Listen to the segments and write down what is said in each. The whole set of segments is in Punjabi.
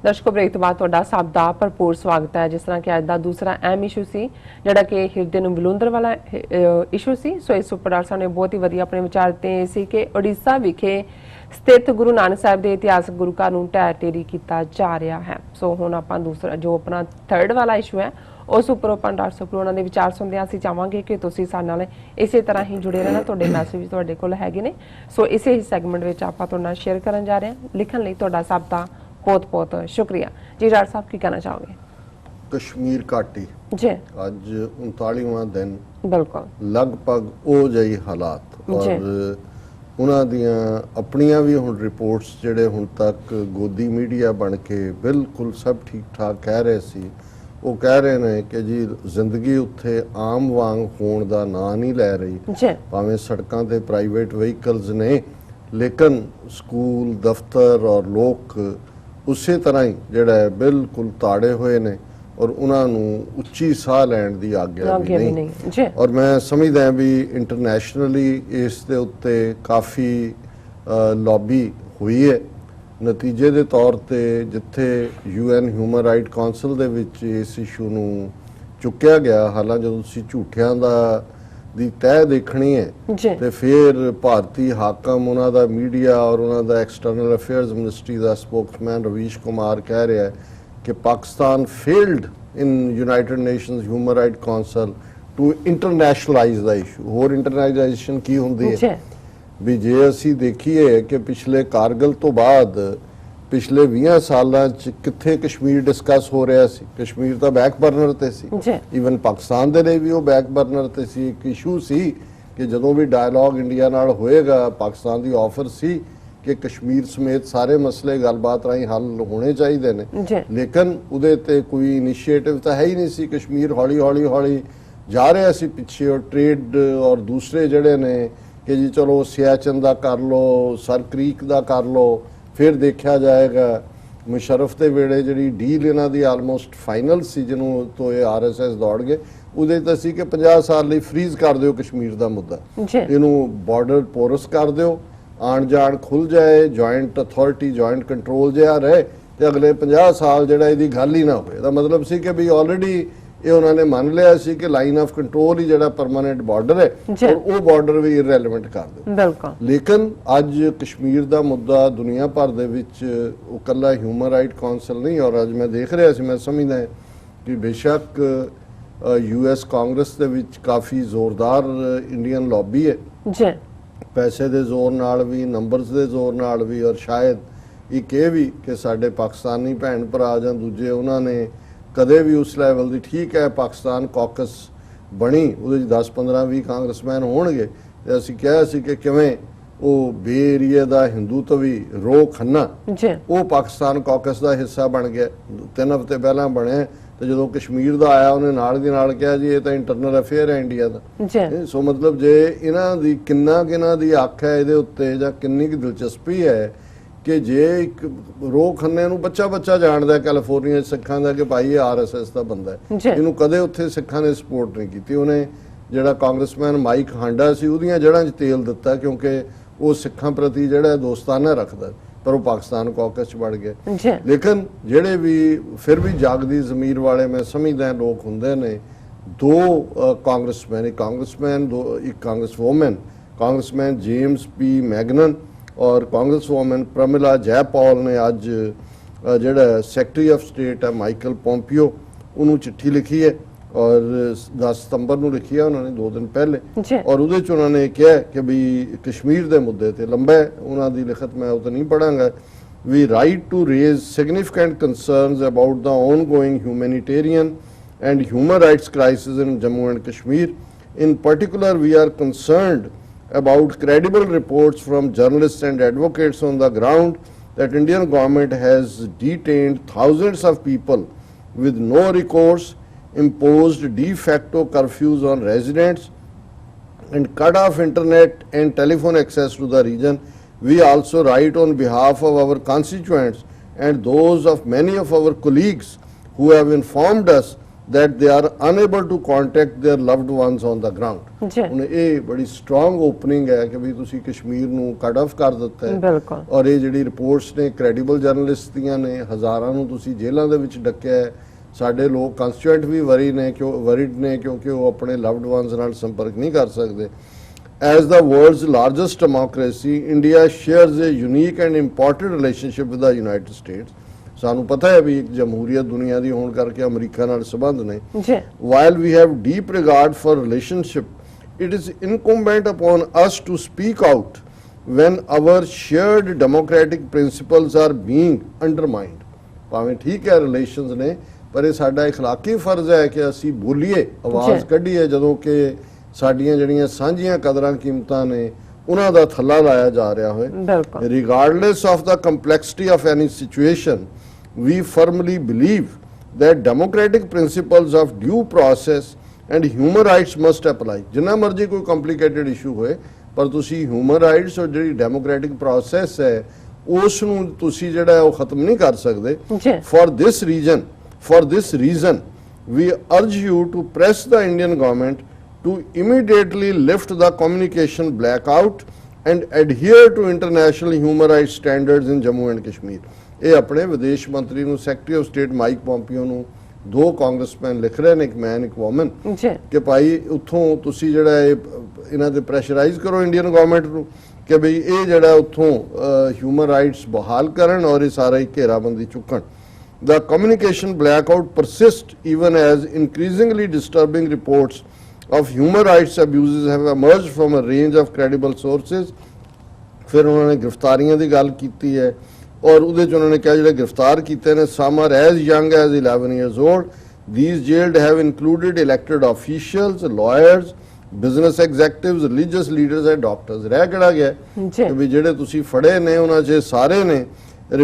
दर्शकों ब्रेक तो बाद तुहाडा सब दा भरपूर स्वागत है। जिस तरह कि अज दा दूसरा अहम इशू सी जिहड़ा कि हिरदे नूं विलुंदर वाला इशू सी। सो इस उपर डॉक्टर साहब ने बहुत ही वधिया अपने विचार दिते सी कि उड़ीसा विखे स्थित गुरु नानक साहिब दे इतिहासक गुरु घर नूं ढह ढेरी कीता जा रहा है। सो हुण आपां दूसरा जो अपना थर्ड वाला इशू है उस उपर आपां डॉक्टर साहब कोलों उन्हां दे विचार सुणदे हां। असीं चाहांगे कि तुसीं साडे नाल इसे तरह ही जुड़े रहना। तुहाडे मैसेज तुहाडे कोल हैगे ने। सो इसे ही सैगमेंट विच आपां तुहाडे नाल शेयर करन जा रहे हां। लिखण लई तुहाडा सब दा बहुत बहुत शुक्रिया जी। डॉक्टर साहब की कहना चाहोगे? कश्मीर घाटी जी अज 39वां दिन बिल्कुल लगभग ਉਹ ਜਿਹੀ ਹਾਲਾਤ ਔਰ ਉਹਨਾਂ ਦੀਆਂ ਆਪਣੀਆਂ ਵੀ ਹੁਣ ਰਿਪੋਰਟਸ ਜਿਹੜੇ ਹੁਣ ਤੱਕ ਗੋਦੀ ਮੀਡੀਆ ਬਣ ਕੇ ਬਿਲਕੁਲ ਸਭ ਠੀਕ ਠਾਕ ਕਹਿ ਰਹੇ ਸੀ, ਉਹ ਕਹਿ ਰਹੇ ਨੇ ਕਿ ਜੀ ਜ਼ਿੰਦਗੀ ਉੱਥੇ ਆਮ ਵਾਂਗ ਹੋਣ ਦਾ ਨਾਂ ਨਹੀਂ ਲੈ ਰਹੀ। ਭਾਵੇਂ ਸੜਕਾਂ ਤੇ ਪ੍ਰਾਈਵੇਟ ਵਹੀਕਲਸ ਨੇ ਲੇਕਿਨ ਸਕੂਲ ਦਫ਼ਤਰ ਔਰ ਲੋਕ ਉਸੇ ਤਰ੍ਹਾਂ ਹੀ ਜਿਹੜਾ ਹੈ ਬਿਲਕੁਲ ਤਾੜੇ ਹੋਏ ਨੇ ਔਰ ਉਹਨਾਂ ਨੂੰ ਉੱਚੀ ਸਾਹ ਲੈਣ ਦੀ ਆਗਿਆ ਵੀ ਨਹੀਂ। ਔਰ ਮੈਂ ਸਮਝਦਾ ਵੀ ਇੰਟਰਨੈਸ਼ਨਲੀ ਇਸ ਦੇ ਉੱਤੇ ਕਾਫੀ ਲੌਬੀ ਹੋਈ ਹੈ। ਨਤੀਜੇ ਦੇ ਤੌਰ ਤੇ ਜਿੱਥੇ UN ਹਿਊਮਨ ਰਾਈਟ ਕਾਉਂਸਲ ਦੇ ਵਿੱਚ ਇਸ ਇਸ਼ੂ ਨੂੰ ਚੁੱਕਿਆ ਗਿਆ, ਹਾਲਾਂਕਿ ਜਦੋਂ ਤੁਸੀਂ ਝੂਠਿਆਂ ਦਾ ਦੀ ਤਹਿ ਦੇਖਣੀ ਹੈ ਤੇ ਫਿਰ ਭਾਰਤੀ ਹਾਕਮ ਉਹਨਾਂ ਦਾ ਮੀਡੀਆ ਔਰ ਉਹਨਾਂ ਦਾ ਐਕਸਟਰਨਲ ਅਫੇਅਰਸ ਮਿਨਿਸਟਰੀ ਦਾ ਸਪੋਕਸਮੈਨ ਰਵੀਸ਼ ਕੁਮਾਰ ਕਹਿ ਰਿਹਾ ਹੈ ਕਿ Pakistan failed in United Nations human right council to internationalise the issue. ਹੋਰ ਇੰਟਰਨੈਸ਼ਨਲਾਈਜੇਸ਼ਨ ਕੀ ਹੁੰਦੀ ਹੈ ਵੀ ਜੇ ਅਸੀਂ ਦੇਖੀਏ ਕਿ ਪਿਛਲੇ ਕਾਰਗਿਲ ਤੋਂ ਬਾਅਦ ਪਿਛਲੇ 20 ਸਾਲਾਂ ਚ ਕਿੱਥੇ ਕਸ਼ਮੀਰ ਡਿਸਕਸ ਹੋ ਰਿਹਾ ਸੀ। ਕਸ਼ਮੀਰ ਤਾਂ ਬੈਕ ਬਰਨਰ ਤੇ ਸੀ, ਈਵਨ ਪਾਕਿਸਤਾਨ ਦੇ ਲਈ ਵੀ ਉਹ ਬੈਕ ਬਰਨਰ ਤੇ ਸੀ। ਇੱਕ ਇਸ਼ੂ ਸੀ ਕਿ ਜਦੋਂ ਵੀ ਡਾਇਲੌਗ ਇੰਡੀਆ ਨਾਲ ਹੋਏਗਾ, ਪਾਕਿਸਤਾਨ ਦੀ ਆਫਰ ਸੀ ਕਿ ਕਸ਼ਮੀਰ ਸਮੇਤ ਸਾਰੇ ਮਸਲੇ ਗੱਲਬਾਤ ਰਾਹੀਂ ਹੱਲ ਹੋਣੇ ਚਾਹੀਦੇ ਨੇ, ਲੇਕਿਨ ਉਹਦੇ ਤੇ ਕੋਈ ਇਨੀਸ਼ੀਏਟਿਵ ਤਾਂ ਹੈ ਹੀ ਨਹੀਂ ਸੀ। ਕਸ਼ਮੀਰ ਹੌਲੀ ਹੌਲੀ ਹੌਲੀ ਜਾ ਰਿਹਾ ਸੀ ਪਿੱਛੇ ਔਰ ਟ੍ਰੇਡ ਔਰ ਦੂਸਰੇ ਜਿਹੜੇ ਨੇ ਕਿ ਜੀ ਚਲੋ ਸਿਆਚਨ ਦਾ ਕਰ ਲਓ, ਸਰ ਕ੍ਰੀਕ ਦਾ ਕਰ ਲਓ, ਫਿਰ ਦੇਖਿਆ ਜਾਏਗਾ। ਮੁਸ਼ਰਫ ਦੇ ਵੇਲੇ ਜਿਹੜੀ ਡੀਲ ਇਹਨਾਂ ਦੀ ਆਲਮੋਸਟ ਫਾਈਨਲ ਸੀ ਜਿਹਨੂੰ ਤੋਂ ਇਹ RSS ਦੌੜ ਗਏ, ਉਹਦੇ ਤਾਂ ਸੀ ਕਿ 50 ਸਾਲ ਲਈ ਫ੍ਰੀਜ਼ ਕਰ ਦਿਓ ਕਸ਼ਮੀਰ ਦਾ ਮੁੱਦਾ, ਇਹਨੂੰ ਬਾਰਡਰ ਪੋਰਸ ਕਰ ਦਿਓ, ਆਣ ਜਾਣ ਖੁੱਲ ਜਾਏ, ਜੁਆਇੰਟ ਅਥਾਰਟੀ ਜੁਆਇੰਟ ਕੰਟਰੋਲ ਜਿਹਾ ਰਹੇ ਤੇ ਅਗਲੇ 50 ਸਾਲ ਜਿਹੜਾ ਇਹਦੀ ਗੱਲ ਹੀ ਨਾ ਹੋਵੇ। ਇਹਦਾ ਮਤਲਬ ਸੀ ਕਿ ਵੀ ਆਲਰੇਡੀ ਇਹ ਉਹਨਾਂ ਨੇ ਮੰਨ ਲਿਆ ਸੀ ਕਿ ਲਾਈਨ ਆਫ ਕੰਟਰੋਲ ਹੀ ਜਿਹੜਾ ਪਰਮਾਨੈਂਟ ਬਾਰਡਰ ਹੈ ਔਰ ਉਹ ਬਾਰਡਰ ਵੀ ਇਰੈਲੇਵੈਂਟ ਕਰ ਦਿਓ। ਲੇਕਿਨ ਅੱਜ ਕਸ਼ਮੀਰ ਦਾ ਮੁੱਦਾ ਦੁਨੀਆ ਭਰ ਦੇ ਵਿੱਚ ਉਹ ਕੱਲਾ ਹਿਊਮਨ ਰਾਈਟ ਕਾਉਂਸਲ ਨਹੀਂ, ਔਰ ਅੱਜ ਮੈਂ ਦੇਖ ਰਿਹਾ ਸੀ, ਮੈਂ ਸਮਝਦਾ ਕਿ ਬੇਸ਼ੱਕ US ਕਾਂਗਰਸ ਦੇ ਵਿੱਚ ਕਾਫੀ ਜ਼ੋਰਦਾਰ ਇੰਡੀਅਨ ਲੌਬੀ ਹੈ, ਪੈਸੇ ਦੇ ਜ਼ੋਰ ਨਾਲ ਵੀ, ਨੰਬਰਸ ਦੇ ਜ਼ੋਰ ਨਾਲ ਵੀ, ਔਰ ਸ਼ਾਇਦ ਇੱਕ ਇਹ ਵੀ ਕਿ ਸਾਡੇ ਪਾਕਿਸਤਾਨੀ ਭੈਣ ਭਰਾ ਜਾਂ ਦੂਜੇ ਉਹਨਾਂ ਨੇ ਕਦੇ ਵੀ ਉਸ ਲੈਵਲ ਦੀ, ਠੀਕ ਹੈ ਪਾਕਿਸਤਾਨ ਕਾਕਸ ਬਣੀ, ਉਹਦੇ 'ਚ 10-15-20 ਕਾਂਗਰਸਮੈਨ ਹੋਣਗੇ ਤੇ ਅਸੀਂ ਕਿਹਾ ਸੀ ਕਿ ਕਿਵੇਂ ਉਹ ਬੇ ਏਰੀਏ ਦਾ ਹਿੰਦੂਤਵੀ ਰੋ ਖੰਨਾ ਉਹ ਪਾਕਿਸਤਾਨ ਕਾਕਸ ਦਾ ਹਿੱਸਾ ਬਣ ਗਿਆ। 3 ਹਫ਼ਤੇ ਪਹਿਲਾਂ ਬਣਿਆ ਤੇ ਜਦੋਂ ਕਸ਼ਮੀਰ ਦਾ ਆਇਆ ਉਹਨੇ ਨਾਲ ਦੀ ਨਾਲ ਕਿਹਾ ਜੀ ਇਹ ਤਾਂ ਇੰਟਰਨਲ ਅਫੇਅਰ ਹੈ ਇੰਡੀਆ ਦਾ। ਸੋ ਮਤਲਬ ਜੇ ਇਹਨਾਂ ਦੀ ਕਿੰਨਾ ਦੀ ਅੱਖ ਹੈ ਇਹਦੇ ਉੱਤੇ ਜਾਂ ਕਿੰਨੀ ਕੁ ਦਿਲਚਸਪੀ ਹੈ ਕਿ ਜੇ ਇੱਕ ਰੋ ਖੰਨੇ ਨੂੰ ਬੱਚਾ ਜਾਣਦਾ ਕੈਲੀਫੋਰਨੀਆ ਸਿੱਖਾਂ ਦਾ ਕਿ ਭਾਈ ਇਹ RSS ਦਾ ਬੰਦਾ ਹੈ, ਇਹਨੂੰ ਕਦੇ ਉੱਥੇ ਸਿੱਖਾਂ ਨੇ ਸਪੋਰਟ ਨਹੀਂ ਕੀਤੀ। ਉਹਨੇ ਜਿਹੜਾ ਕਾਂਗਰਸਮੈਨ ਮਾਈਕ ਹਾਂਡਾ ਸੀ ਉਹਦੀਆਂ ਜੜ੍ਹਾਂ 'ਚ ਤੇਲ ਦਿੱਤਾ ਕਿਉਂਕਿ ਉਹ ਸਿੱਖਾਂ ਪ੍ਰਤੀ ਜਿਹੜਾ ਦੋਸਤਾਨਾ ਰੱਖਦਾ, ਪਰ ਉਹ ਪਾਕਿਸਤਾਨ ਕਾਕਸ 'ਚ ਵੜ ਗਿਆ। ਲੇਕਿਨ ਜਿਹੜੇ ਵੀ ਫਿਰ ਵੀ ਜਾਗਦੀ ਜ਼ਮੀਰ ਵਾਲੇ ਮੈਂ ਸਮਝਦਾ ਲੋਕ ਹੁੰਦੇ ਨੇ, ਦੋ ਕਾਂਗਰਸਮੈਨ, ਇੱਕ ਕਾਂਗਰਸਵੂਮਨ, ਕਾਂਗਰਸਮੈਨ ਜੇਮਸ ਪੀ ਮੈਗਨਨ ਔਰ ਕਾਂਗਰਸਵੂਮਨ ਪ੍ਰਮਿਲਾ ਜੈਪਾਲ ਨੇ ਅੱਜ ਜਿਹੜਾ ਸੈਕਟਰੀ ਆਫ ਸਟੇਟ ਹੈ ਮਾਈਕਲ ਪੋਂਪੀਓ ਉਹਨੂੰ ਚਿੱਠੀ ਲਿਖੀ ਹੈ ਔਰ 10 ਸਤੰਬਰ ਨੂੰ ਲਿਖੀ ਹੈ ਉਹਨਾਂ ਨੇ 2 ਦਿਨ ਪਹਿਲੇ, ਔਰ ਉਹਦੇ 'ਚ ਉਹਨਾਂ ਨੇ ਕਿਹਾ ਕਿ ਵੀ ਕਸ਼ਮੀਰ ਦੇ ਮੁੱਦੇ ਤੇ ਲੰਬਾ ਉਹਨਾਂ ਦੀ ਲਿਖਤ ਮੈਂ ਉਹ ਤਾਂ ਨਹੀਂ ਪੜਾਂਗਾ। We write to raise significant concerns about the ongoing humanitarian and human rights crisis in Jammu and Kashmir. In particular, we are concerned about credible reports from journalists and advocates on the ground that Indian government has detained thousands of people with no recourse, imposed de facto curfews on residents and cut off internet and telephone access to the region. We also write on behalf of our constituents and those of many of our colleagues who have informed us that they are unable to contact their loved ones on the ground। ਜੀ ਹੁਣ ਇਹ ਬੜੀ ਸਟਰੋਂਗ ਓਪਨਿੰਗ ਹੈ ਕਿ ਵੀ ਤੁਸੀਂ ਕਸ਼ਮੀਰ ਨੂੰ ਕੱਟ ਆਫ ਕਰ ਦਿੱਤਾ ਹੈ ਬਿਲਕੁਲ ਔਰ ਇਹ ਜਿਹੜੀ ਰਿਪੋਰਟਸ ਨੇ ਕ੍ਰੈਡੀਬਲ ਜਰਨਲਿਸਟ ਦੀਆਂ ਨੇ, ਹਜ਼ਾਰਾਂ ਨੂੰ ਤੁਸੀਂ ਜੇਲ੍ਹਾਂ ਦੇ ਵਿੱਚ ਡੱਕਿਆ ਹੈ। ਸਾਡੇ ਲੋਕ ਕੰਸਟੀਟਿਊਐਂਟ ਵੀ ਵਰੀਡ ਨੇ ਕਿਉਂਕਿ ਉਹ ਆਪਣੇ ਲਵਡ ਵਨਸ ਨਾਲ ਸੰਪਰਕ ਨਹੀਂ ਕਰ ਸਕਦੇ। As the world's largest democracy, India shares a unique and important relationship with the United States। ਸਾਨੂੰ ਪਤਾ ਹੈ ਵੀ ਇੱਕ ਜਮਹੂਰੀਅਤ ਦੁਨੀਆ ਦੀ ਹੋਣ ਕਰਕੇ ਅਮਰੀਕਾ ਨਾਲ ਸੰਬੰਧ ਨੇ। ਜੀ While we have deep regard for relationship, it is incumbent upon us to speak out when our shared democratic principles are being undermined। ਭਾਵੇਂ ਠੀਕ ਹੈ ਰਿਲੇਸ਼ਨਸ ਨੇ, ਪਰ ਇਹ ਸਾਡਾ ਇਖਲਾਕੀ ਫਰਜ਼ ਹੈ ਕਿ ਅਸੀਂ ਬੋਲੀਏ, ਆਵਾਜ਼ ਕੱਢੀਏ ਜਦੋਂ ਕਿ ਸਾਡੀਆਂ ਜਿਹੜੀਆਂ ਸਾਂਝੀਆਂ ਕਦਰਾਂ ਕੀਮਤਾਂ ਨੇ ਉਹਨਾਂ ਦਾ ਥੱਲਾ ਲਾਇਆ ਜਾ ਰਿਹਾ ਹੋਏ। ਬਿਲਕੁਲ Regardless of the complexity of any situation, we firmly believe that democratic principles of due process and human rights must apply। ਜਿੰਨਾ ਮਰਜ਼ੀ ਕੋਈ complicated issue ਹੋਏ, ਪਰ ਤੁਸੀਂ human rights ਔਰ ਜਿਹੜੀ democratic process ਹੈ ਉਸ ਨੂੰ ਤੁਸੀਂ ਜਿਹੜਾ ਉਹ ਖਤਮ ਨਹੀਂ ਕਰ ਸਕਦੇ। ਜੀ For this reason, we urge you to press the Indian government to immediately lift the communication blackout and adhere to international human rights standards in Jammu and Kashmir। ਇਹ ਆਪਣੇ ਵਿਦੇਸ਼ ਮੰਤਰੀ ਨੂੰ, secretary of state Mike Pompeo ਨੂੰ ਦੋ ਕਾਂਗਰਸਮੈਨ ਲਿਖ ਰਹੇ ਨੇ, ਇੱਕ ਮੈਨ ਇੱਕ ਵੂਮਨ, ਜੀ ਕਿ ਭਾਈ ਉੱਥੋਂ ਤੁਸੀਂ ਜਿਹੜਾ ਇਹਨਾਂ ਤੇ ਪ੍ਰੈਸ਼ਰਾਈਜ਼ ਕਰੋ ਇੰਡੀਅਨ ਗਵਰਨਮੈਂਟ ਨੂੰ ਕਿ ਬਈ ਇਹ ਜਿਹੜਾ ਉੱਥੋਂ ਹਿਊਮਨ ਰਾਈਟਸ ਬਹਾਲ ਕਰਨ ਔਰ ਇਹ ਸਾਰਾ ਹੀ ਘੇਰਾਬੰਦੀ ਚੁੱਕਣ। The communication blackout persists even as increasingly disturbing reports of human rights abuses have emerged from a range of credible sources। ਫਿਰ ਉਹਨਾਂ ਨੇ ਗ੍ਰਿਫਤਾਰੀਆਂ ਦੀ ਗੱਲ ਕੀਤੀ ਹੈ ਔਰ ਉਹਦੇ ਚ ਉਹਨਾਂ ਨੇ ਕਿਹਾ ਜਿਹੜੇ ਗ੍ਰਿਫਤਾਰ ਕੀਤੇ ਨੇ some are as young as 11 years old। These jailed have included elected officials, lawyers, business executives, religious leaders and doctors। ਰਹਿ ਕਿਹੜਾ ਗਿਆ ਕਿ ਵੀ ਜਿਹੜੇ ਤੁਸੀਂ ਫੜੇ ਨੇ ਉਹਨਾਂ 'ਚ ਸਾਰੇ ਨੇ।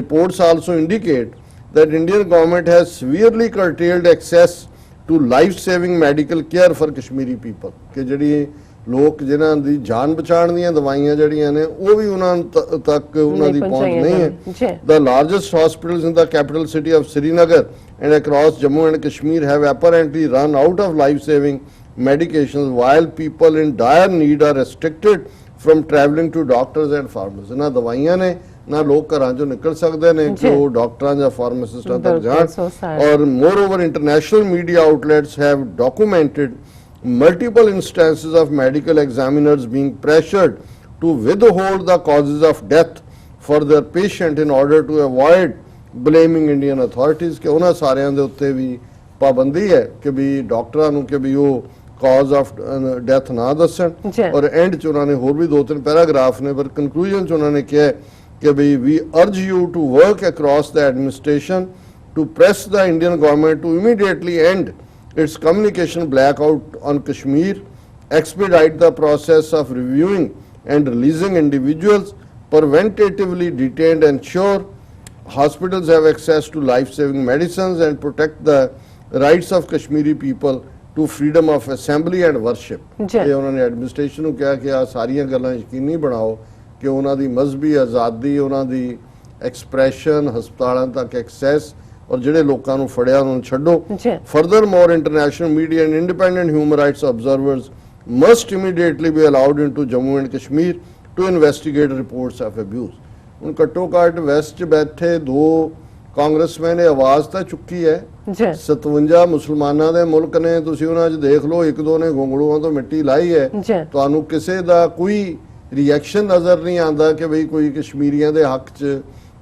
Reports also indicate that Indian government has severely curtailed access to life-saving medical care for Kashmiri people। ਕਿ ਜਿਹੜੀ ਲੋਕ ਜਿਨ੍ਹਾਂ ਦੀ ਜਾਨ ਬਚਾਉਣ ਦੀਆਂ ਦਵਾਈਆਂ ਜਿਹੜੀਆਂ ਨੇ ਉਹ ਵੀ ਉਹਨਾਂ ਤੱਕ ਉਹਨਾਂ ਦੀ ਪਹੁੰਚ ਨਹੀਂ ਹੈ। The largest hospitals in the capital city of Srinagar and across Jammu and Kashmir have apparently run out of life-saving medications, while people in dire need are restricted from traveling to doctors and pharmacists। ਨਾ ਦਵਾਈਆਂ ਨੇ ਨਾ ਲੋਕ ਘਰਾਂ ਚੋਂ ਨਿਕਲ ਸਕਦੇ ਨੇ ਕਿ ਉਹ ਡਾਕਟਰਾਂ ਜਾਂ ਫਾਰਮਾਸਿਸਟਾਂ ਤੱਕ ਜਾਣ। ਔਰ moreover international media outlets have documented multiple instances of medical examiners being pressured to withhold the causes of death for their patient in order to avoid blaming Indian authorities। ਕਿ ਉਹਨਾਂ ਸਾਰਿਆਂ ਦੇ ਉੱਤੇ ਵੀ ਪਾਬੰਦੀ ਹੈ ਕਿ ਵੀ ਡਾਕਟਰਾਂ ਨੂੰ ਕਿ ਵੀ ਉਹ ਕਾਜ਼ ਆਫ ਡੈਥ ਨਾ ਦੱਸਣ। ਔਰ ਐਂਡ 'ਚ ਉਹਨਾਂ ਨੇ ਹੋਰ ਵੀ 2-3 ਪੈਰਾਗ੍ਰਾਫ ਨੇ, ਪਰ ਕਨਕਲੂਜਨ 'ਚ ਉਹਨਾਂ ਨੇ ਕਿਹਾ ਕਿ ਵੀ we urge you to work across the administration to press the Indian government to immediately end its communication blackout on Kashmir, expedite the process of reviewing and releasing individuals preventatively detained, ensure hospitals have access to life-saving medicines and protect the rights of Kashmiri people to freedom of assembly and worship। ਇਹ ਉਹਨਾਂ ਨੇ ਐਡਮਿਨਿਸਟ੍ਰੇਸ਼ਨ ਨੂੰ ਕਿਹਾ ਕਿ ਆ ਸਾਰੀਆਂ ਗੱਲਾਂ ਯਕੀਨੀ ਬਣਾਓ ਕਿ ਉਹਨਾਂ ਦੀ ਮਜ਼ਹਬੀ ਆਜ਼ਾਦੀ, ਉਹਨਾਂ ਦੀ ਐਕਸਪ੍ਰੈਸ਼ਨ, ਹਸਪਤਾਲਾਂ ਤੱਕ ਐਕਸੈਸ ਔਰ ਜਿਹੜੇ ਲੋਕਾਂ ਨੂੰ ਫੜਿਆ ਉਹਨਾਂ ਨੂੰ ਛੱਡੋ। Furthermore, international media and independent human rights observers must immediately be allowed into Jammu and Kashmir to investigate reports of abuse। ਹੁਣ ਘੱਟੋ ਘੱਟ ਵੈਸਟ 'ਚ ਬੈਠੇ ਦੋ ਕਾਂਗਰਸਮੈਨ ਨੇ ਆਵਾਜ਼ ਤਾਂ ਚੁੱਕੀ ਹੈ। 57 ਮੁਸਲਮਾਨਾਂ ਦੇ ਮੁਲਕ ਨੇ, ਤੁਸੀਂ ਉਹਨਾਂ 'ਚ ਦੇਖ ਲਓ ਇੱਕ ਦੋ ਨੇ ਘੁੰਗੜੂਆਂ ਤੋਂ ਮਿੱਟੀ ਲਾਈ ਹੈ, ਤੁਹਾਨੂੰ ਕਿਸੇ ਦਾ ਕੋਈ ਰਿਐਕਸ਼ਨ ਨਜ਼ਰ ਨਹੀਂ ਆਉਂਦਾ ਕਿ ਬਈ ਕੋਈ ਕਸ਼ਮੀਰੀਆਂ ਦੇ ਹੱਕ 'ਚ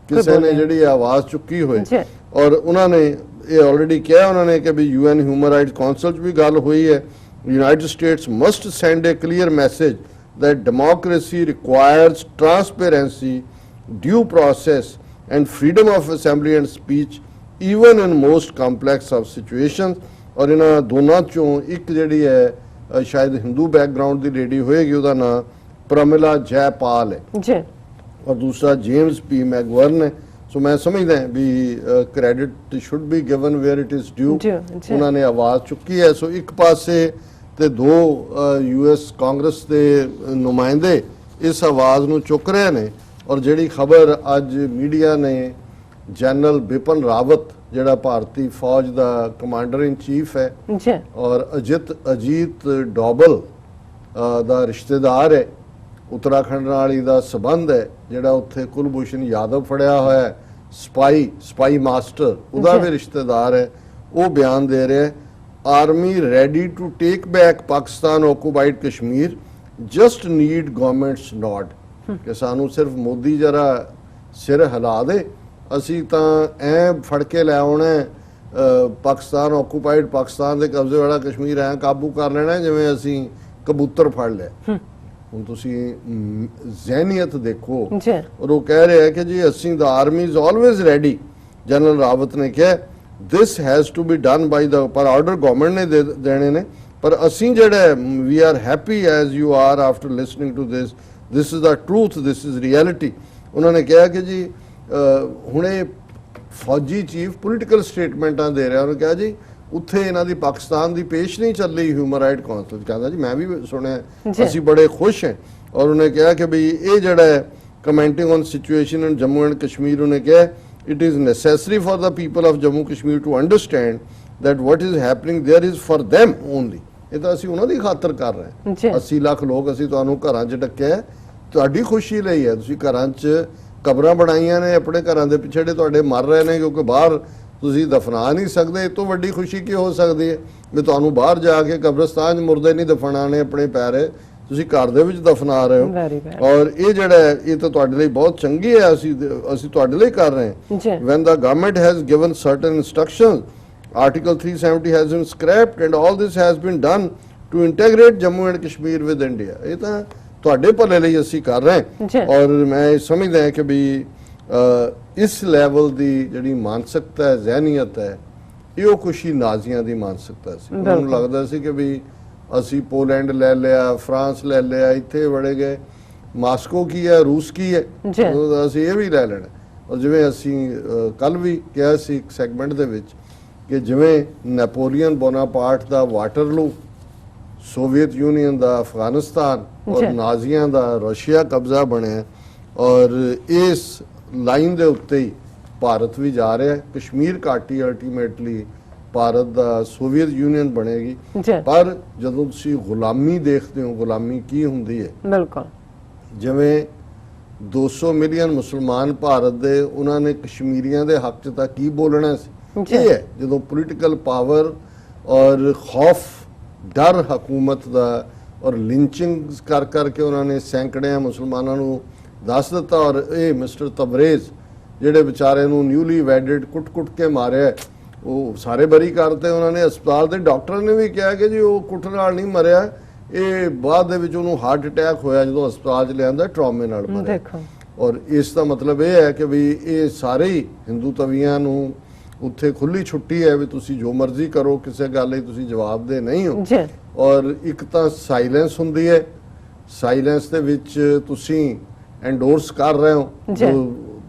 ਕਿਸੇ ਨੇ ਜਿਹੜੀ ਆਵਾਜ਼ ਚੁੱਕੀ ਹੋਏ। ਔਰ ਉਹਨਾਂ ਨੇ ਇਹ ਆਲਰੇਡੀ ਕਿਹਾ ਉਹਨਾਂ ਨੇ ਕਿ ਵੀ UN ਹਿਊਮਨ ਰਾਈਟਸ ਕਾਉਂਸਲ 'ਚ ਵੀ ਗੱਲ ਹੋਈ ਹੈ। United States must send a clear message that democracy requires transparency, due process and freedom of assembly and speech even in most complex of situations। ਔਰ ਇਹਨਾਂ ਦੋਨਾਂ ਚੋਂ ਇੱਕ ਜਿਹੜੀ ਹੈ ਸ਼ਾਇਦ ਹਿੰਦੂ ਬੈਕਗ੍ਰਾਉਂਡ ਦੀ ਲੇਡੀ ਹੋਏਗੀ, ਉਹਦਾ ਨਾਂ ਪ੍ਰਮਿਲਾ ਜੈਪਾਲ ਹੈ ਔਰ ਦੂਸਰਾ ਜੇਮਸ ਪੀ ਮੈਗਵਰਨ ਹੈ। ਸੋ ਮੈਂ ਸਮਝਦਾ ਵੀ credit should be given where it is due. ਉਹਨਾਂ ਨੇ ਆਵਾਜ਼ ਚੁੱਕੀ ਹੈ। ਸੋ ਇੱਕ ਪਾਸੇ ਤੇ ਦੋ US ਕਾਂਗਰਸ ਦੇ ਨੁਮਾਇੰਦੇ ਇਸ ਆਵਾਜ਼ ਨੂੰ ਚੁੱਕ ਰਹੇ ਨੇ ਔਰ ਜਿਹੜੀ ਖਬਰ ਅੱਜ ਮੀਡੀਆ ਨੇ ਜਨਰਲ ਬਿਪਨ ਰਾਵਤ ਜਿਹੜਾ ਭਾਰਤੀ ਫੌਜ ਦਾ ਕਮਾਂਡਰ ਇਨ ਚੀਫ ਹੈ ਜੀ ਔਰ ਅਜੀਤ ਡੋਬਲ ਦਾ ਰਿਸ਼ਤੇਦਾਰ ਹੈ, ਉੱਤਰਾਖੰਡ ਨਾਲ ਇਹਦਾ ਸੰਬੰਧ ਹੈ, ਜਿਹੜਾ ਉੱਥੇ ਕੁਲਭੂਸ਼ਣ ਯਾਦਵ ਫੜਿਆ ਹੋਇਆ ਹੈ ਸਪਾਈ ਮਾਸਟਰ, ਉਹਦਾ ਵੀ ਰਿਸ਼ਤੇਦਾਰ ਹੈ। ਉਹ ਬਿਆਨ ਦੇ ਰਿਹਾ ਹੈ, army ready to take back Pakistan occupied Kashmir, just need government's nod, ਕਿ ਸਾਨੂੰ ਸਿਰਫ ਮੋਦੀ ਜਰਾ ਸਿਰ ਹਿਲਾ ਦੇ, ਅਸੀਂ ਤਾਂ ਐ ਫੜ ਕੇ ਲੈ ਆਉਣਾ ਪਾਕਿਸਤਾਨ ਆਕੂਪਾਈਡ, ਪਾਕਿਸਤਾਨ ਦੇ ਕਬਜ਼ੇ ਵਾਲਾ ਕਸ਼ਮੀਰ ਐ ਕਾਬੂ ਕਰ ਲੈਣਾ ਜਿਵੇਂ ਅਸੀਂ ਕਬੂਤਰ ਫੜ ਲਿਆ। ਹੁਣ ਤੁਸੀਂ ਜ਼ਹਿਨੀਅਤ ਦੇਖੋ। ਔਰ ਉਹ ਕਹਿ ਰਿਹਾ ਕਿ ਜੀ ਅਸੀਂ the army is always ready, general Rawat ਨੇ ਕਿਹਾ this has to be done by the, ਪਰ ਆਰਡਰ ਗਵਰਨਮੈਂਟ ਨੇ ਦੇਣੇ ਨੇ, ਪਰ ਅਸੀਂ ਜਿਹੜਾ we are happy as you are after listening to this is the truth, this is reality. ਉਹਨਾਂ ਨੇ ਕਿਹਾ ਕਿ ਜੀ ਹੁਣ ਇਹ ਫੌਜੀ ਚੀਫ ਪੋਲੀਟੀਕਲ ਸਟੇਟਮੈਂਟਾਂ ਦੇ ਰਿਹਾ। ਉਹਨੇ ਕਿਹਾ ਜੀ ਉੱਥੇ ਇਹਨਾਂ ਦੀ ਪਾਕਿਸਤਾਨ ਦੀ ਪੇਸ਼ ਨਹੀਂ ਚੱਲ ਰਹੀ ਹਿਊਮਨ ਰਾਈਟ ਕਾਉਂਸਲ, ਕਹਿੰਦਾ ਜੀ ਮੈਂ ਵੀ ਸੁਣਿਆ, ਅਸੀਂ ਬੜੇ ਖੁਸ਼ ਹਾਂ। ਔਰ ਉਹਨੇ ਕਿਹਾ ਕਿ ਬਈ ਇਹ ਜਿਹੜਾ ਹੈ commenting on situation in Jammu and Kashmir, ਉਹਨੇ ਕਿਹਾ it is necessary for the people of Jammu Kashmir to understand that what is happening there is for them only। ਇਹ ਤਾਂ ਅਸੀਂ ਉਹਨਾਂ ਦੀ ਖਾਤਰ ਕਰ ਰਹੇ ਹਾਂ। 80 ਲੱਖ ਲੋਕ ਅਸੀਂ ਤੁਹਾਨੂੰ ਘਰਾਂ 'ਚ ਡੱਕਿਆ, ਤੁਹਾਡੀ ਖੁਸ਼ੀ ਲਈ ਹੈ। ਤੁਸੀਂ ਘਰਾਂ 'ਚ ਕਬਰਾਂ ਬਣਾਈਆਂ ਨੇ, ਆਪਣੇ ਘਰਾਂ ਦੇ ਪਿਛੜੇ ਤੁਹਾਡੇ ਮਰ ਰਹੇ ਨੇ ਕਿਉਂਕਿ ਬਾਹਰ ਤੁਸੀਂ ਦਫਨਾ ਨਹੀਂ ਸਕਦੇ। ਇਹ ਤੋਂ ਵੱਡੀ ਖੁਸ਼ੀ ਕੀ ਹੋ ਸਕਦੀ ਹੈ ਵੀ ਤੁਹਾਨੂੰ ਬਾਹਰ ਜਾ ਕੇ ਕਬਰਸਤਾਨ 'ਚ ਮੁਰਦੇ ਨਹੀਂ ਦਫਨਾਣੇ ਆਪਣੇ ਪੈਰੇ, ਤੁਸੀਂ ਘਰ ਦੇ ਵਿੱਚ ਦਫਨਾ ਰਹੇ ਹੋ। ਔਰ ਇਹ ਜਿਹੜਾ ਹੈ ਇਹ ਤਾਂ ਤੁਹਾਡੇ ਲਈ ਬਹੁਤ ਚੰਗੀ ਹੈ, ਅਸੀਂ ਤੁਹਾਡੇ ਲਈ ਕਰ ਰਹੇ ਹਾਂ। when the government has given certain instructions, Article 370 has been scrapped and all this has been done to integrate Jammu and Kashmir with India। ਇਹ ਤਾਂ ਤੁਹਾਡੇ ਭਲੇ ਲਈ ਅਸੀਂ ਕਰ ਰਹੇ ਹਾਂ। ਔਰ ਮੈਂ ਸਮਝਦਾ ਹਾਂ ਕਿ ਵੀ ਇਸ ਲੈਵਲ ਦੀ ਜਿਹੜੀ ਮਾਨਸਿਕਤਾ ਹੈ, ਜ਼ਹਿਨੀਅਤ ਹੈ, ਇਹ ਉਹ ਖੁਸ਼ੀ ਨਾਜ਼ੀਆਂ ਦੀ ਮਾਨਸਿਕਤਾ ਸੀ। ਮੈਨੂੰ ਲੱਗਦਾ ਸੀ ਕਿ ਵੀ ਅਸੀਂ ਪੋਲੈਂਡ ਲੈ ਲਿਆ, ਫਰਾਂਸ ਲੈ ਲਿਆ, ਇੱਥੇ ਵੜੇ ਗਏ, ਮਾਸਕੋ ਕੀ ਹੈ, ਰੂਸ ਕੀ ਹੈ, ਅਸੀਂ ਇਹ ਵੀ ਲੈ ਲੈਣਾ। ਔਰ ਜਿਵੇਂ ਅਸੀਂ ਕੱਲ ਵੀ ਕਿਹਾ ਸੀ ਇੱਕ ਸੈਗਮੈਂਟ ਦੇ ਵਿੱਚ ਕਿ ਜਿਵੇਂ ਨੈਪੋਲੀਅਨ ਬੋਨਾਪਾਰਟ ਦਾ ਵਾਟਰਲੂ, ਸੋਵੀਅਤ ਯੂਨੀਅਨ ਦਾ ਅਫਗਾਨਿਸਤਾਨ ਔਰ ਨਾਜ਼ੀਆਂ ਦਾ ਰਸ਼ੀਆ ਕਬਜ਼ਾ ਬਣਿਆ, ਔਰ ਇਸ ਲਾਈਨ ਦੇ ਉੱਤੇ ਹੀ ਭਾਰਤ ਵੀ ਜਾ ਰਿਹਾ ਹੈ। ਕਸ਼ਮੀਰ ਘਾਟੀ ਅਲਟੀਮੇਟਲੀ ਭਾਰਤ ਦਾ ਸੋਵੀਅਤ ਯੂਨੀਅਨ ਬਣੇਗੀ। ਪਰ ਜਦੋਂ ਤੁਸੀਂ ਗੁਲਾਮੀ ਦੇਖਦੇ ਹੋ, ਗੁਲਾਮੀ ਕੀ ਹੁੰਦੀ ਹੈ, ਬਿਲਕੁਲ ਜਿਵੇਂ 200 ਮਿਲੀਅਨ ਮੁਸਲਮਾਨ ਭਾਰਤ ਦੇ, ਉਹਨਾਂ ਨੇ ਕਸ਼ਮੀਰੀਆਂ ਦੇ ਹੱਕ 'ਚ ਤਾਂ ਕੀ ਬੋਲਣਾ ਸੀ। ਇਹ ਹੈ ਜਦੋਂ ਪੋਲੀਟੀਕਲ ਪਾਵਰ ਔਰ ਖੌਫ ਡਰ ਹਕੂਮਤ ਦਾ, ਔਰ ਲਿੰਚਿੰਗ ਕਰ ਕਰਕੇ ਉਹਨਾਂ ਨੇ ਸੈਂਕੜਿਆਂ ਮੁਸਲਮਾਨਾਂ ਨੂੰ ਦੱਸ ਦਿੱਤਾ। ਔਰ ਇਹ ਮਿਸਟਰ ਤਬਰੇਜ਼ ਜਿਹੜੇ ਵਿਚਾਰੇ ਨੂੰ ਨਿਊਲੀ ਵੈਡਡ ਕੁੱਟ ਕੇ ਮਾਰਿਆ, ਉਹ ਸਾਰੇ ਬਰੀ ਕਰਤੇ ਉਹਨਾਂ ਨੇ। ਹਸਪਤਾਲ ਦੇ ਡਾਕਟਰ ਨੇ ਵੀ ਕਿਹਾ ਕਿ ਜੀ ਉਹ ਕੁੱਟ ਨਾਲ ਨਹੀਂ ਮਰਿਆ, ਇਹ ਬਾਅਦ ਦੇ ਵਿੱਚ ਉਹਨੂੰ ਹਾਰਟ ਅਟੈਕ ਹੋਇਆ ਜਦੋਂ ਹਸਪਤਾਲ 'ਚ ਲਿਆਂਦਾ, ਟਰਾਮੇ ਨਾਲ ਮਰਿਆ। ਔਰ ਇਸ ਦਾ ਮਤਲਬ ਇਹ ਹੈ ਕਿ ਵੀ ਇਹ ਸਾਰੇ ਹੀ ਹਿੰਦੂ ਤਵੀਆਂ ਨੂੰ ਉੱਥੇ ਖੁੱਲੀ ਛੁੱਟੀ ਹੈ ਵੀ ਤੁਸੀਂ ਜੋ ਮਰਜ਼ੀ ਕਰੋ, ਕਿਸੇ ਗੱਲ ਲਈ ਤੁਸੀਂ ਜਵਾਬ ਦੇ ਨਹੀਂ ਹੋ। ਔਰ ਇੱਕ ਤਾਂ ਸਾਇਲੈਂਸ ਹੁੰਦੀ ਹੈ, ਸਾਇਲੈਂਸ ਦੇ ਵਿੱਚ ਤੁਸੀਂ ਐਂਡੋਰਸ ਕਰ ਰਹੇ ਹੋ ਜੋ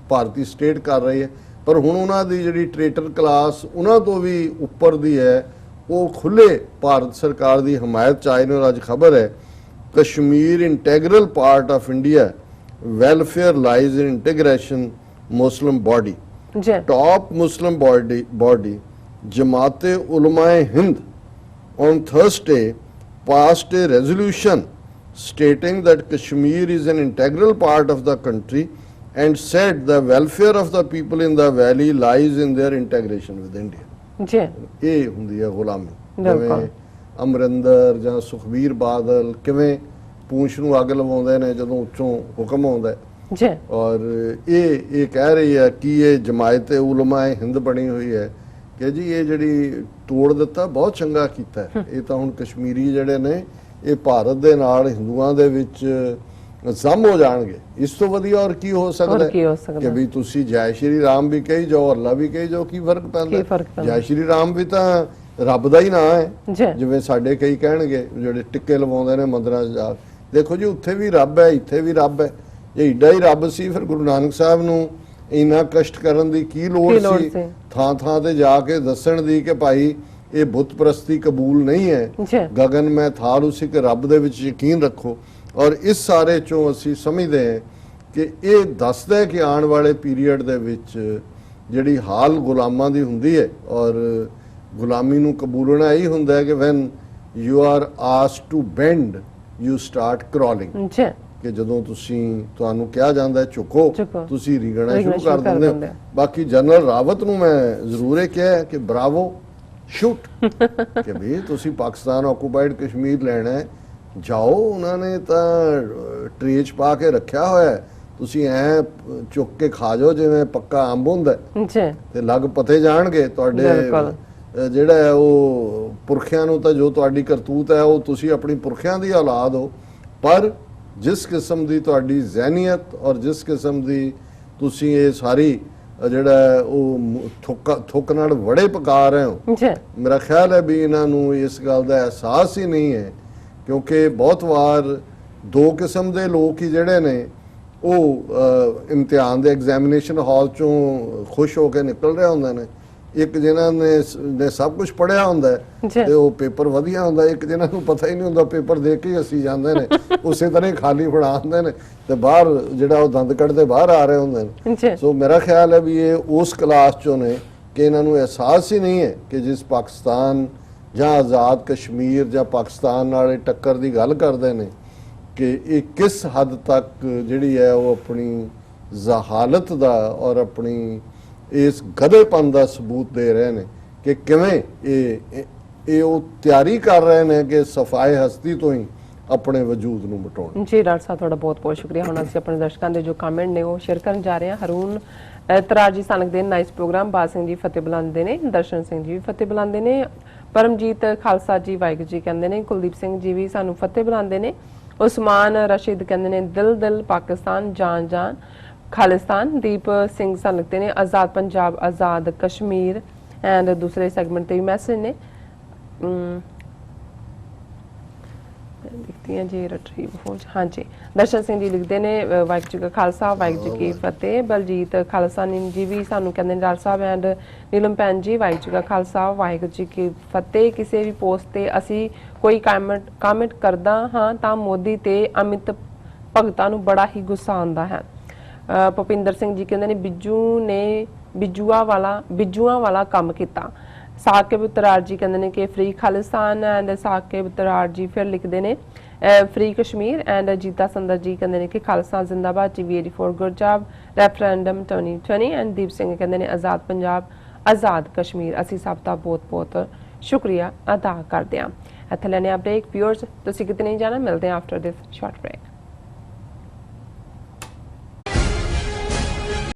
ਭਾਰਤੀ ਸਟੇਟ ਕਰ ਰਹੀ ਹੈ। ਪਰ ਹੁਣ ਉਹਨਾਂ ਦੀ ਜਿਹੜੀ ਟ੍ਰੇਟਰ ਕਲਾਸ ਉਹਨਾਂ ਤੋਂ ਵੀ ਉੱਪਰ ਦੀ ਹੈ, ਉਹ ਖੁੱਲੇ ਭਾਰਤ ਸਰਕਾਰ ਦੀ ਹਮਾਇਤ 'ਚ ਆਏ ਨੇ। ਔਰ ਅੱਜ ਖਬਰ ਹੈ Kashmir integral part of India, welfare lies in integration Muslim body, top Muslim body Jamaat Ulama Hind on Thursday passed a resolution stating that Kashmir is an integral part of the country and said the welfare of the people in the valley lies in their integration with India। ਇਹ ਹੁੰਦੀ ਹੈ ਗੁਲਾਮੀ। ਜਿਵੇਂ ਅਮਰਿੰਦਰ ਜਾਂ ਸੁਖਬੀਰ ਬਾਦਲ ਕਿਵੇਂ ਪੂੰਛ ਨੂੰ ਅੱਗ ਲਵਾਉਂਦੇ ਨੇ ਜਦੋਂ ਉੱਚੋਂ ਹੁਕਮ ਆਉਂਦਾ। ਔਰ ਇਹ ਕਹਿ ਰਹੀ ਹੈ ਕਿ ਇਹ ਜਮਾਇਤ ਉਲਮਾ ਹਿੰਦ ਬਣੀ ਹੋਈ ਹੈ ਕਿ ਜੀ ਇਹ ਜਿਹੜੀ ਤੋੜ ਦਿੱਤਾ ਬਹੁਤ ਚੰਗਾ ਕੀਤਾ। ਇਹ ਤਾਂ ਹੁਣ ਕਸ਼ਮੀਰੀ ਜਿਹੜੇ ਨੇ ਇਹ ਭਾਰਤ ਦੇ ਨਾਲ ਹਿੰਦੂਆਂ ਦੇ ਵਿੱਚ ਜ਼ਮ ਹੋ ਜਾਣਗੇ। ਇਸ ਤੋਂ ਵਧੀਆ ਔਰ ਕੀ ਹੋ ਸਕਦਾ ਕਿ ਵੀ ਤੁਸੀਂ ਜੈ ਸ਼੍ਰੀ ਰਾਮ ਵੀ ਕਹੀ ਜਾਓ, ਅੱਲਾ ਵੀ ਕਹੀ ਜਾਓ, ਕੀ ਫਰਕ ਪੈਂਦਾ। ਜੈ ਸ਼੍ਰੀ ਰਾਮ ਵੀ ਤਾਂ ਰੱਬ ਦਾ ਹੀ ਨਾਂ ਹੈ। ਜਿਵੇਂ ਸਾਡੇ ਕਈ ਕਹਿਣਗੇ ਜਿਹੜੇ ਟਿੱਕੇ ਲਵਾਉਂਦੇ ਨੇ ਮੰਦਰਾਂ 'ਚ ਜਾ, ਦੇਖੋ ਜੀ ਉੱਥੇ ਵੀ ਰੱਬ ਹੈ, ਇੱਥੇ ਵੀ ਰੱਬ ਹੈ। ਜੇ ਏਡਾ ਹੀ ਰੱਬ ਸੀ ਫਿਰ ਗੁਰੂ ਨਾਨਕ ਸਾਹਿਬ ਨੂੰ ਇੰਨਾ ਕਸ਼ਟ ਕਰਨ ਦੀ ਕੀ ਲੋੜ ਸੀ, ਥਾਂ ਥਾਂ ਤੇ ਜਾ ਕੇ ਦੱਸਣ ਦੀ ਕਿ ਭਾਈ ਇਹ ਬੁੱਤ ਪ੍ਰਸਤੀ ਕਬੂਲ ਨਹੀਂ ਹੈ, ਗਗਨ ਮੈਂ ਥਾਲ ਉਸੇ ਕੇ ਰੱਬ ਦੇ ਵਿੱਚ ਯਕੀਨ ਰੱਖੋ। ਔਰ ਇਸ ਸਾਰੇ ਚੋਂ ਅਸੀਂ ਸਮਝਦੇ ਹਾਂ ਕਿ ਇਹ ਦੱਸਦਾ ਹੈ ਕਿ ਆਉਣ ਵਾਲੇ ਪੀਰੀਅਡ ਦੇ ਵਿੱਚ ਜਿਹੜੀ ਹਾਲ ਗੁਲਾਮਾਂ ਦੀ ਹੁੰਦੀ ਹੈ ਔਰ ਗੁਲਾਮੀ ਨੂੰ ਕਬੂਲਣਾ ਇਹੀ ਹੁੰਦਾ ਹੈ ਕਿ when you are asked to bend you start crawling ਜੀ ਕਿ ਜਦੋਂ ਤੁਹਾਨੂੰ ਕਿਹਾ ਜਾਂਦਾ ਹੈ ਝੁਕੋ ਤੁਸੀਂ ਰਿਗਣਾ ਸ਼ੁਰੂ ਕਰ ਦਿੰਦੇ ਹੋ। ਬਾਕੀ ਜਨਰਲ ਰਾਵਤ ਨੂੰ ਮੈਂ ਜ਼ਰੂਰ ਇਹ ਕਿਹਾ ਕਿ ਬਰਾਵੋ ਸ਼ੂਟ ਕਿ ਵੀ ਤੁਸੀਂ ਪਾਕਿਸਤਾਨ ਆਕੂਪਾਈਡ ਕਸ਼ਮੀਰ ਲੈਣਾ ਹੈ ਜਾਓ, ਉਹਨਾਂ ਨੇ ਤਾਂ ਟ੍ਰੇਚ ਪਾ ਕੇ ਰੱਖਿਆ ਹੋਇਆ ਹੈ, ਤੁਸੀਂ ਐ ਚੁੱਕ ਕੇ ਖਾ ਜਾਓ ਜਿਵੇਂ ਪੱਕਾ ਅੰਬ ਹੁੰਦਾ ਜੀ ਤੇ ਲੱਗ ਪਤੇ ਜਾਣਗੇ ਤੁਹਾਡੇ ਜਿਹੜਾ ਹੈ ਉਹ ਪੁਰਖਿਆਂ ਨੂੰ। ਤਾਂ ਜੋ ਤੁਹਾਡੀ ਕਰਤੂਤ ਹੈ ਉਹ ਤੁਸੀਂ ਆਪਣੀ ਪੁਰਖਿਆਂ ਦੀ ਔਲਾਦ ਹੋ, ਪਰ ਜਿਸ ਕਿਸਮ ਦੀ ਤੁਹਾਡੀ ਜ਼ਹਿਨੀਅਤ ਔਰ ਜਿਸ ਕਿਸਮ ਦੀ ਤੁਸੀਂ ਇਹ ਸਾਰੀ ਜਿਹੜਾ ਉਹ ਥੁੱਕ ਨਾਲ ਵੜੇ ਪਕਾ ਰਹੇ ਹੋ, ਮੇਰਾ ਖਿਆਲ ਹੈ ਵੀ ਇਹਨਾਂ ਨੂੰ ਇਸ ਗੱਲ ਦਾ ਅਹਿਸਾਸ ਹੀ ਨਹੀਂ ਹੈ। ਕਿਉਂਕਿ ਬਹੁਤ ਵਾਰ ਦੋ ਕਿਸਮ ਦੇ ਲੋਕ ਹੀ ਜਿਹੜੇ ਨੇ ਉਹ ਇਮਤਿਹਾਨ ਦੇ ਐਗਜ਼ਾਮੀਨੇਸ਼ਨ ਹਾਲ ਚੋਂ ਖੁਸ਼ ਹੋ ਕੇ ਨਿਕਲ ਰਹੇ ਹੁੰਦੇ ਨੇ। ਇੱਕ ਜਿਨ੍ਹਾਂ ਨੇ ਸਭ ਕੁਝ ਪੜ੍ਹਿਆ ਹੁੰਦਾ ਤੇ ਉਹ ਪੇਪਰ ਵਧੀਆ ਹੁੰਦਾ, ਇੱਕ ਜਿਨ੍ਹਾਂ ਨੂੰ ਪਤਾ ਹੀ ਨਹੀਂ ਹੁੰਦਾ ਪੇਪਰ ਦੇਖ ਕੇ ਅਸੀਂ ਜਾਂਦੇ ਨੇ ਉਸੇ ਤਰ੍ਹਾਂ ਹੀ ਖਾਲੀ ਫੜਾ ਦਿੰਦੇ ਨੇ ਤੇ ਬਾਹਰ ਜਿਹੜਾ ਉਹ ਦੰਦ ਕੱਢਦੇ ਬਾਹਰ ਆ ਰਹੇ ਹੁੰਦੇ ਨੇ। ਸੋ ਮੇਰਾ ਖਿਆਲ ਹੈ ਵੀ ਇਹ ਉਸ ਕਲਾਸ ਚੋਂ ਨੇ ਕਿ ਇਹਨਾਂ ਨੂੰ ਅਹਿਸਾਸ ਹੀ ਨਹੀਂ ਹੈ ਕਿ ਜਿਸ ਪਾਕਿਸਤਾਨ ਜਾਂ ਆਜ਼ਾਦ ਕਸ਼ਮੀਰ ਜਾਂ ਪਾਕਿਸਤਾਨ ਨਾਲ ਟੱਕਰ ਦੀ ਗੱਲ ਕਰਦੇ ਨੇ ਕਿ ਇਹ ਕਿਸ ਹੱਦ ਤੱਕ ਜਿਹੜੀ ਹੈ ਉਹ ਆਪਣੀ ਜ਼ਹਾਲਤ ਦਾ ਔਰ ਆਪਣੀ ਇਸ ਗਧੇਪਨ ਦਾ ਸਬੂਤ ਦੇ ਰਹੇ ਨੇ ਕਿ ਕਿਵੇਂ ਇਹ ਉਹ ਤਿਆਰੀ ਕਰ ਰਹੇ ਨੇ ਕਿ ਸਫਾਏ ਹਸਤੀ ਤੋਂ ਹੀ ਆਪਣੇ ਵਜੂਦ ਨੂੰ ਮਿਟਾਉਣ। ਜੀ ਡਾਕਟਰ ਸਾਹਿਬ ਤੁਹਾਡਾ ਬਹੁਤ ਬਹੁਤ ਸ਼ੁਕਰੀਆ। ਹੁਣ ਅਸੀਂ ਆਪਣੇ ਦਰਸ਼ਕਾਂ ਦੇ ਜੋ ਕਮੈਂਟ ਨੇ ਉਹ ਸ਼ੇਅਰ ਕਰਨ ਜਾ ਰਹੇ ਹਾਂ। ਹਰੂਨ ਤਰਾਜੀ ਸਨਕ ਦੇ ਨਾਈਸ ਪ੍ਰੋਗਰਾਮ, ਬਾਦ ਸਿੰਘ ਜੀ ਫਤਿਹ ਬੁਲਾਉਂਦੇ ਨੇ, ਦਰਸ਼ਨ ਸਿੰਘ ਜੀ ਵੀ ਫਤਿਹ ਬੁਲਾਉਂਦੇ ਨੇ, ਪਰਮਜੀਤ ਖਾਲਸਾ ਜੀ ਵਾਹਿਗੁਰੂ ਜੀ ਕਹਿੰਦੇ ਨੇ, ਕੁਲਦੀਪ ਸਿੰਘ ਜੀ ਵੀ ਸਾਨੂੰ ਫਤਿਹ ਬੁਲਾਉਂਦੇ ਨੇ, ਉਸਮਾਨ ਰਸ਼ੀਦ ਕਹਿੰਦੇ ਨੇ ਦਿਲ ਦਿਲ ਪਾਕਿਸਤਾਨ ਜਾਨ ਜਾਨ ਖਾਲਿਸਤਾਨ, ਦੀਪ ਸਿੰਘ ਸਾਨੂੰ ਲਿਖਦੇ ਨੇ ਆਜ਼ਾਦ ਪੰਜਾਬ ਆਜ਼ਾਦ ਕਸ਼ਮੀਰ ਐਂਡ ਦੂਸਰੇ ਸੈਗਮੈਂਟ ਤੇ ਵੀ ਮੈਸੇਜ ਨੇ ਲਿਖਦੀ ਹਾਂ ਜੀ ਰਿਟਰੀਵ ਹੋ। ਹਾਂਜੀ ਦਰਸ਼ਨ ਸਿੰਘ ਜੀ ਲਿਖਦੇ ਨੇ ਵਾਹਿਗੁਰੂ ਜੀ ਕਾ ਖਾਲਸਾ ਵਾਹਿਗੁਰੂ ਜੀ ਕੀ ਫਤਿਹ। ਬਲਜੀਤ ਖਾਲਸਾ ਜੀ ਵੀ ਸਾਨੂੰ ਕਹਿੰਦੇ ਨੇ ਡਾਕਟਰ ਸਾਹਿਬ ਐਂਡ ਨੀਲਮ ਭੈਣ ਜੀ ਵਾਹਿਗੁਰੂ ਜੀ ਕਾ ਖਾਲਸਾ ਵਾਹਿਗੁਰੂ ਜੀ ਕੀ ਫਤਿਹ। ਕਿਸੇ ਵੀ ਪੋਸਟ ਤੇ ਅਸੀਂ ਕੋਈ ਕਮੈਂਟ ਕਰਦਾ ਹਾਂ ਤਾਂ ਮੋਦੀ ਤੇ ਅਮਿਤ ਭਗਤਾਂ ਨੂੰ ਬੜਾ ਹੀ ਗੁੱਸਾ ਆਉਂਦਾ ਹੈ। ਭੁਪਿੰਦਰ ਸਿੰਘ ਜੀ ਕਹਿੰਦੇ ਨੇ ਬਿੱਜੂਆਂ ਵਾਲਾ ਕੰਮ ਕੀਤਾ। ਸਾਕਿਬ ਤਰਾਰ ਜੀ ਕਹਿੰਦੇ ਨੇ ਕਿ ਫ੍ਰੀ ਖਾਲਿਸਤਾਨ ਐਂਡ ਸਾਕਿਬ ਤਰਾਰ ਜੀ ਫਿਰ ਲਿਖਦੇ ਨੇ ਫ੍ਰੀ ਕਸ਼ਮੀਰ ਐਂਡ ਜੀਤਾ ਸੰਦਰ ਜੀ ਕਹਿੰਦੇ ਨੇ ਕਿ ਖਾਲਿਸਤਾਨ ਜ਼ਿੰਦਾਬਾਦ GV84 good job referendum 2020 and Deep Singh ਕਹਿੰਦੇ ਨੇ ਆਜ਼ਾਦ ਪੰਜਾਬ ਆਜ਼ਾਦ ਕਸ਼ਮੀਰ। ਅਸੀਂ ਸਭ ਦਾ ਬਹੁਤ ਬਹੁਤ ਸ਼ੁਕਰੀਆ ਅਦਾ ਕਰਦੇ ਹਾਂ। ਇੱਥੇ ਲੈਣੇ ਆ ਬ੍ਰੇਕ। ਵਿਊਅਰਸ ਤੁਸੀਂ ਕਿਤੇ ਨਹੀਂ ਜਾਣਾ, ਮਿਲਦੇ ਹਾਂ ਆਫਟਰ ਦਿਸ ਸ਼ਾਰਟ ਬ੍ਰੇਕ।